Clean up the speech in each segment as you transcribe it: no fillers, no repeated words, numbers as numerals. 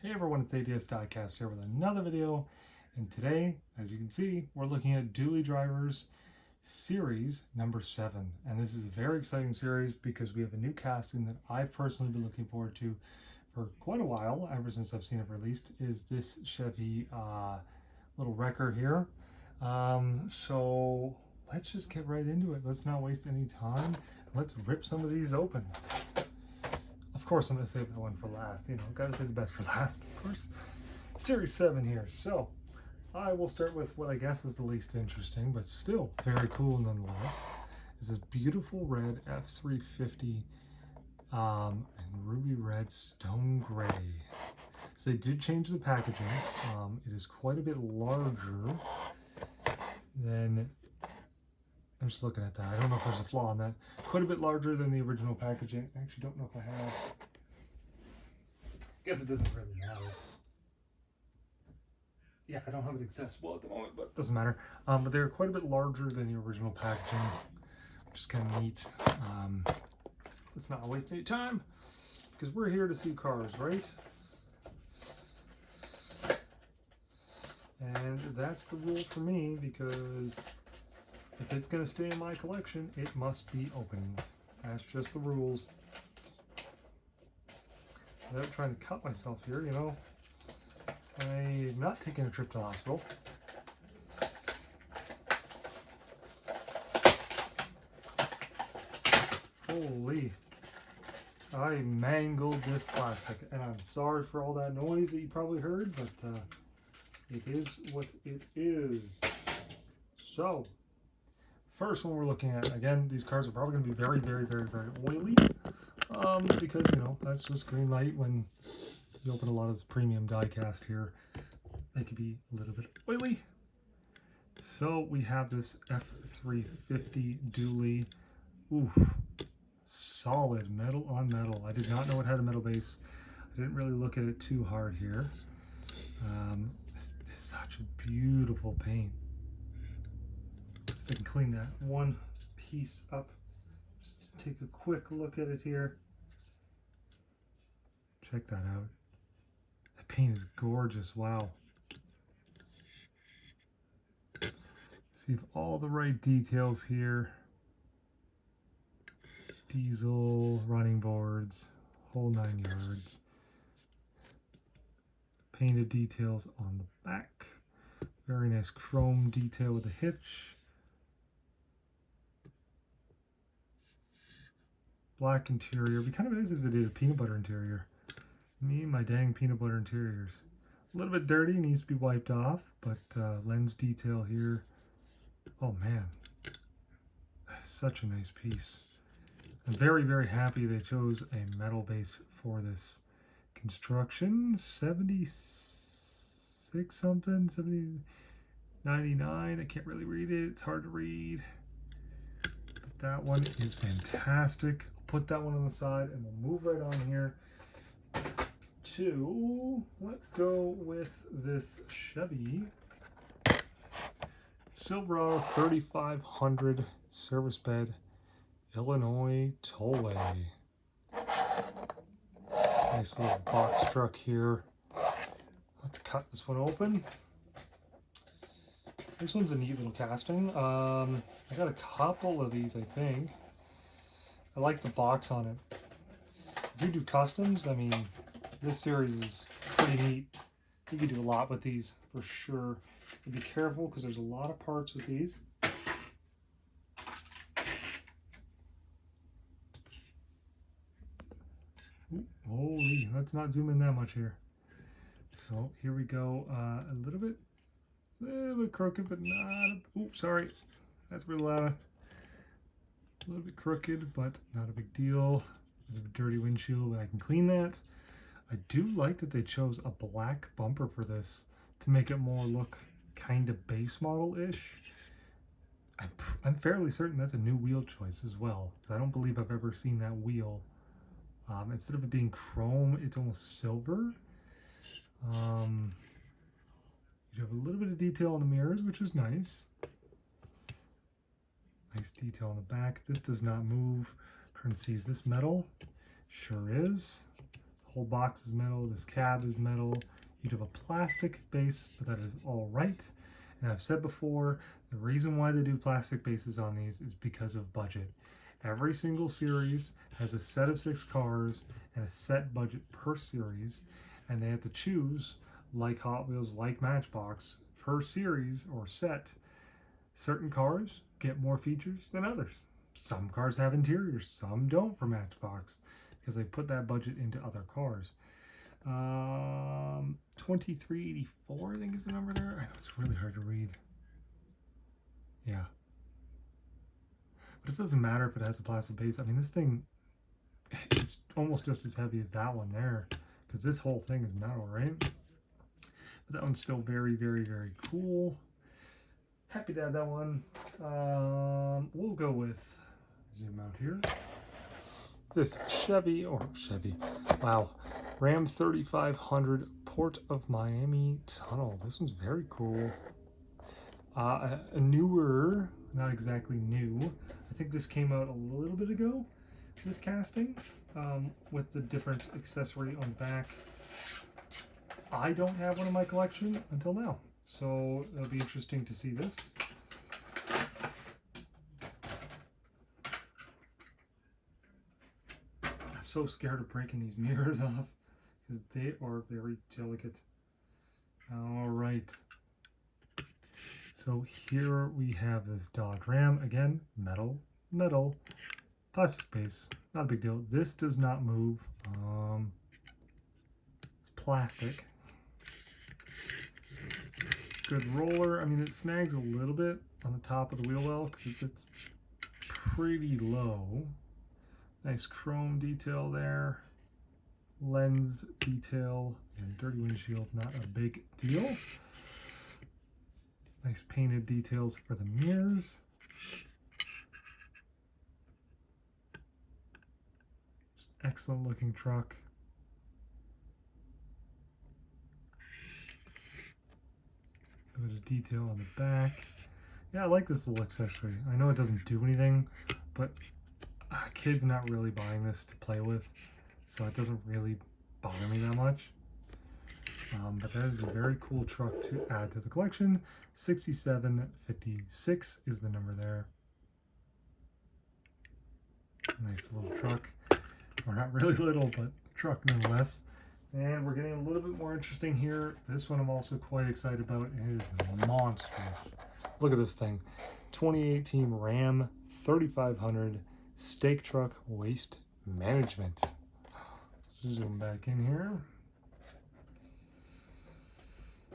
Hey everyone, it's Diecast here with another video, and today, as you can see, we're looking at Dually Drivers series number 7, and this is a very exciting series because we have a new casting that I've personally been looking forward to for quite a while, ever since I've seen it released, is this Chevy little wrecker here. So let's just get right into it. Let's not waste any time. Let's rip some of these open. Of course, I'm going to save that one for last. You know, got to save the best for last, of course. Series 7 here. So, I will start with what I guess is the least interesting, but still very cool nonetheless. Is this beautiful red F350 and ruby red stone gray. So they did change the packaging. It is quite a bit larger than... I'm just looking at that. I don't know if there's a flaw in that. Quite a bit larger than the original packaging. I actually don't know if I have. I guess it doesn't really matter. Yeah, I don't have it accessible at the moment, but it doesn't matter. But they're quite a bit larger than the original packaging, which is kind of neat. Let's not waste any time, because we're here to see cars, right? And that's the rule for me, because if it's going to stay in my collection, it must be opened. That's just the rules. Without trying to cut myself here, you know, I'm not taking a trip to the hospital. Holy, I mangled this plastic, and I'm sorry for all that noise that you probably heard, but it is what it is. So, first one we're looking at, again, these cars are probably going to be very, very, very, very oily, because, you know, that's just Greenlight. When you open a lot of this premium die-cast here, they could be a little bit oily. So we have this F350 Dually. Ooh, solid metal on metal. I did not know it had a metal base. I didn't really look at it too hard here. It's such a beautiful paint. Let's see if I can clean that one piece up. Just take a quick look at it here. Check that out. The paint is gorgeous. Wow. See if all the right details here. Diesel, running boards, whole 9 yards. Painted details on the back. Very nice chrome detail with a hitch. Black interior. It'd be kind of nice if they did a peanut butter interior. Me and my dang peanut butter interiors. A little bit dirty, needs to be wiped off, but lens detail here. Oh man, such a nice piece. I'm very, very happy they chose a metal base for this construction. 76 something, 70, 99. I can't really read it. It's hard to read. But that one is fantastic. I'll put that one on the side and we'll move right on here to, let's go with this Chevy Silverado 3500 service bed Illinois tollway. Nice little box truck here. Let's cut this one open. This one's a neat little casting. I got a couple of these, I think. I like the box on it. If you do customs, I mean, this series is pretty neat. You can do a lot with these for sure. Be careful because there's a lot of parts with these. Ooh, holy, let's not zoom in that much here. So here we go. A little bit crooked, but not. Oops, sorry, that's really loud. A little bit crooked, but not a big deal. A dirty windshield, but I can clean that. I do like that they chose a black bumper for this to make it more look kind of base model-ish. I'm fairly certain that's a new wheel choice as well. I don't believe I've ever seen that wheel. Instead of it being chrome, it's almost silver. You have a little bit of detail on the mirrors, which is nice. Nice detail on the back. This does not move. Trying to see, is this metal? Sure is. whole box is metal, this cab is metal. You'd have a plastic base, but that is all right. And I've said before, the reason why they do plastic bases on these is because of budget. Every single series has a set of 6 cars and a set budget per series, and they have to choose, like Hot Wheels, like Matchbox, per series or set. Certain cars get more features than others. Some cars have interiors, some don't for Matchbox, because they put that budget into other cars. 2384, I think is the number there. I know it's really hard to read. Yeah. But it doesn't matter if it has a plastic base. I mean, this thing is almost just as heavy as that one there, because this whole thing is metal, right? But that one's still very, very, very cool. Happy to have that one. We'll go with, zoom out here, this Chevy, wow, Ram 3500 Port of Miami Tunnel. This one's very cool. A newer, not exactly new, I think this came out a little bit ago, this casting, with the different accessory on the back. I don't have one in my collection until now, so it'll be interesting to see this. I'm so scared of breaking these mirrors off because they are very delicate. All right. So here we have this Dodge Ram, again, metal, plastic base, not a big deal. This does not move, it's plastic. Good roller. I mean, it snags a little bit on the top of the wheel well because it's pretty low. Nice chrome detail there, lens detail, and dirty windshield, not a big deal. Nice painted details for the mirrors. Just excellent looking truck. A bit of detail on the back. Yeah, I like this little accessory. I know it doesn't do anything, but kids not really buying this to play with, so it doesn't really bother me that much. But that is a very cool truck to add to the collection. 6756 is the number there. Nice little truck. Or not really little, but truck nonetheless. And we're getting a little bit more interesting here. This one I'm also quite excited about. It is monstrous. Look at this thing. 2018 Ram 3500 Stake Truck Waste Management. Zoom back in here.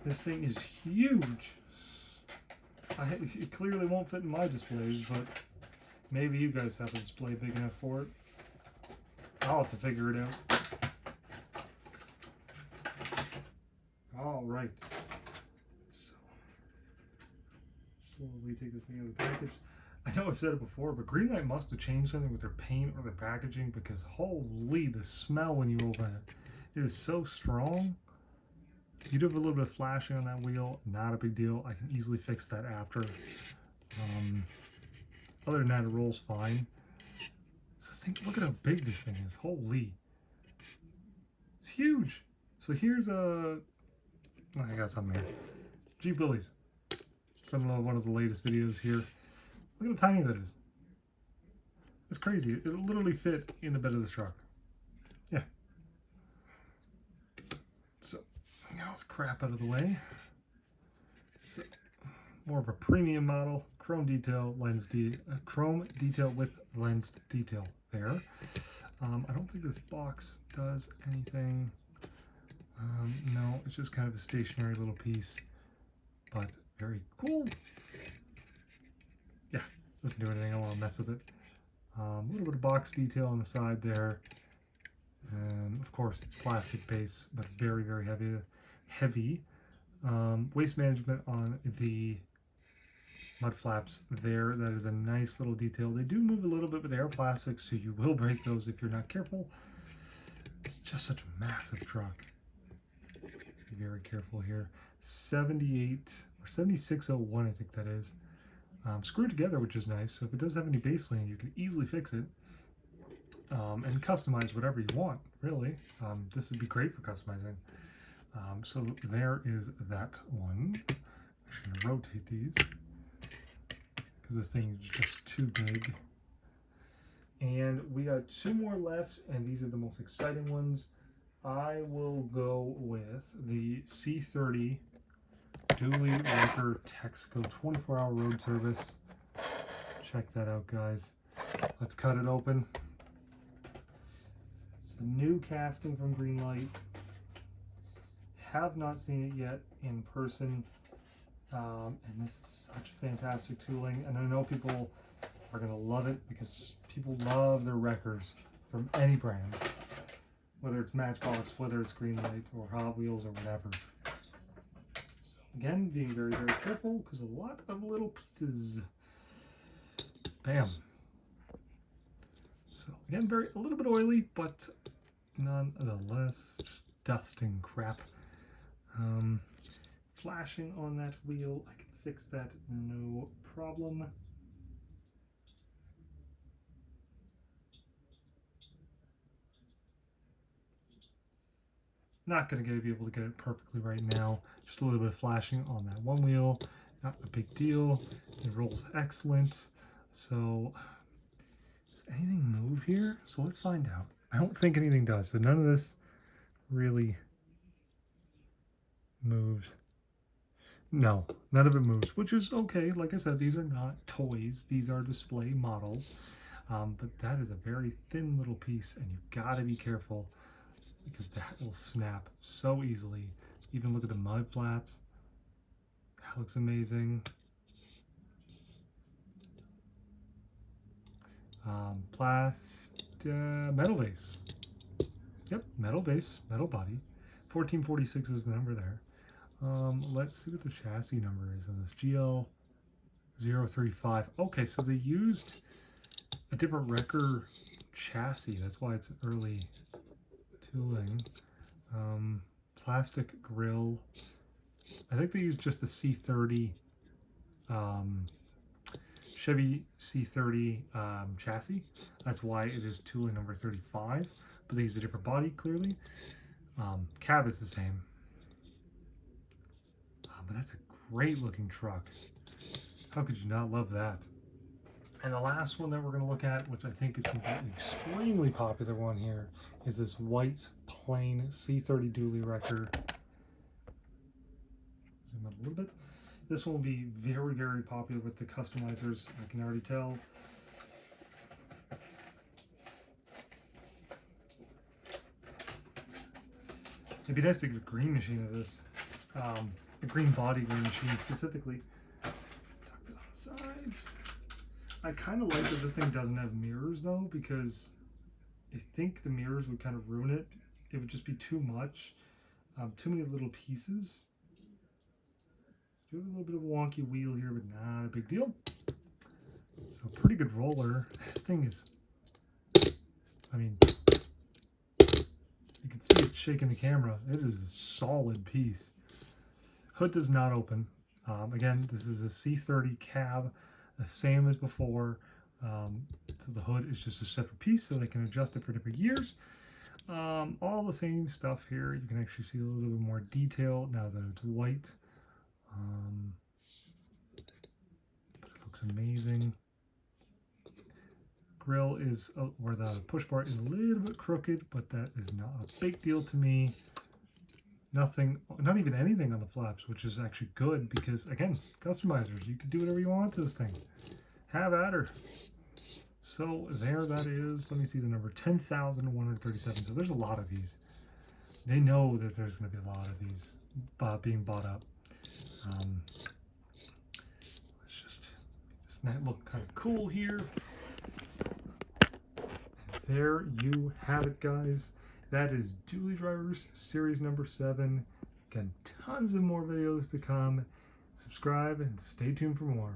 This thing is huge. It clearly won't fit in my displays, but maybe you guys have a display big enough for it. I'll have to figure it out. All right. So, slowly take this thing out of the package. I know I've said it before, but Greenlight must have changed something with their paint or their packaging, because holy, the smell when you open it. It is so strong. You do have a little bit of flashing on that wheel, not a big deal. I can easily fix that after. Other than that, it rolls fine. So look at how big this thing is. Holy. It's huge. So here's a... Oh, I got something here. Jeep Willys. From one of the latest videos here. Look how tiny that is. It's crazy. It'll literally fit in the bed of this truck. Yeah. So, now let's crap out of the way. So, more of a premium model. Chrome detail, chrome detail with lens detail there. I don't think this box does anything. No, it's just kind of a stationary little piece, but very cool. Yeah, doesn't do anything. I don't want to mess with it. A little bit of box detail on the side there. And of course, it's plastic base, but very, very heavy. Waste management on the mud flaps there. That is a nice little detail. They do move a little bit, but they are plastic, so you will break those if you're not careful. It's just such a massive truck. Be very careful here. 78 or 7601, I think that is. Screwed together, which is nice. So if it does have any base lane, you can easily fix it. and customize whatever you want, really. This would be great for customizing. So there is that one. I'm just going to rotate these because this thing is just too big. And we got 2 more left, and these are the most exciting ones. I will go with the C30 Dually Wrecker Texaco 24-hour road service. Check that out, guys. Let's cut it open. It's a new casting from Greenlight. Have not seen it yet in person. And this is such fantastic tooling. And I know people are going to love it because people love their wreckers from any brand. Whether it's Matchbox, whether it's Greenlight, or Hot Wheels, or whatever. So again, being very, very careful because a lot of little pieces. Bam. So again, a little bit oily, but nonetheless, just dust and crap. Flashing on that wheel, I can fix that, no problem. Not going to be able to get it perfectly right now. Just a little bit of flashing on that one wheel. Not a big deal. It rolls excellent. So, does anything move here? So let's find out. I don't think anything does. So none of this really moves. No, none of it moves, which is okay. Like I said, these are not toys. These are display models. But that is a very thin little piece, and you've got to be careful because that will snap so easily. Even look at the mud flaps. That looks amazing. Metal base. Yep, metal base, metal body. 1446 is the number there. Let's see what the chassis number is on this. GL035. Okay, so they used a different wrecker chassis. That's why it's early tooling. Plastic grill. I think they used just the C30 Chevy C30 chassis. That's why it is tooling number 35. But they used a different body, clearly. Cab is the same. But that's a great looking truck. How could you not love that? And the last one that we're going to look at, which I think is going to be an extremely popular one here, is this white plain C30 dually wrecker. Zoom out a little bit. This one will be very, very popular with the customizers. I can already tell. It'd be nice to get a green machine of this. A green body green machine specifically. Tuck it on the side. I kind of like that this thing doesn't have mirrors though, because I think the mirrors would kind of ruin it. It would just be too much. Too many little pieces. Do a little bit of a wonky wheel here, but not a big deal. So pretty good roller. This thing is, I mean, you can see it shaking the camera. It is a solid piece. Hood does not open. Again, this is a C30 cab, the same as before. So the hood is just a separate piece, so they can adjust it for different years. All the same stuff here. You can actually see a little bit more detail now that it's white. But it looks amazing. Grill is, or the push bar is a little bit crooked, but that is not a big deal to me. Nothing, not even anything on the flaps, which is actually good because, again, customizers, you can do whatever you want to this thing. Have at her. So there that is, let me see the number, 10,137. So there's a lot of these. They know that there's going to be a lot of these being bought up. Let's just make this net look kind of cool here. And there you have it, guys. That is Dually Drivers Series number 7. Again, tons of more videos to come. Subscribe and stay tuned for more.